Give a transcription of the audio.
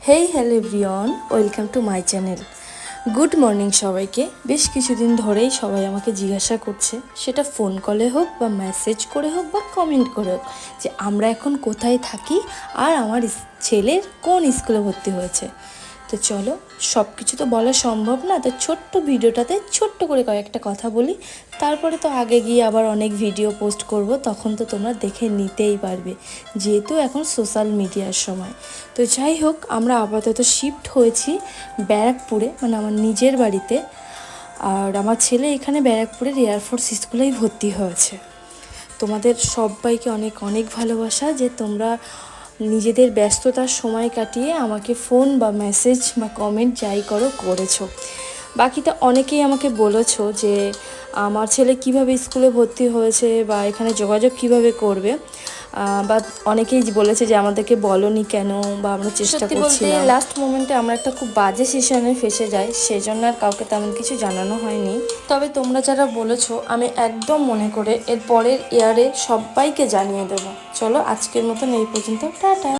Hey hello everyone, welcome to my channel. Good morning সবাইকে। বেশ কিছুদিন ধরেই সবাই আমাকে জিজ্ঞাসা করছে, সেটা ফোন কলে হোক বা মেসেজ করে হোক বা কমেন্ট করে হোক, যে আমরা এখন কোথায় থাকি আর আমার ছেলের কোন স্কুলে ভর্তি হয়েছে। তো চলো, সব কিছু তো বলা সম্ভব না, তো ছোট্ট ভিডিওটাতে ছোট্ট করে কয়েকটা কথা বলি। তারপরে তো আগে গিয়ে আবার অনেক ভিডিও পোস্ট করব, তখন তো তোমরা দেখে নিতেই পারবে, যেহেতু এখন সোশ্যাল মিডিয়ার সময়। তো যাই হোক, আমরা আপাতত শিফট হয়েছি ব্যারাকপুরে, মানে আমার নিজের বাড়িতে। আর আমার ছেলে এখানে ব্যারাকপুরের এয়ারফোর্স স্কুলেই ভর্তি হয়েছে। তোমাদের সবাইকে অনেক অনেক ভালোবাসা যে তোমরা নিজেদের ব্যস্ততার সময় কাটিয়ে আমাকে ফোন বা মেসেজ বা কমেন্ট যাই করো করেছো। বাকিটা অনেকেই আমাকে বলেছো যে আমার ছেলে কিভাবে স্কুলে ভর্তি হয়েছে বা এখানে যোগাযোগ কিভাবে করবে, বা অনেকেই বলেছে যে আমাদেরকে বলনি কেন, বা আমরা চেষ্টা করছি। লাস্ট মোমেন্টে আমরা একটা খুব বাজে সিচুয়েশনে ফেসে যাই, সেই জন্য আর কাউকে তেমন কিছু জানানো হয়নি। তবে তোমরা যারা বলেছো, আমি একদম মনে করে এর পরের ইয়ারে সবাইকে জানিয়ে দেবো। চলো, আজকের মতন এই পর্যন্ত, টাটা।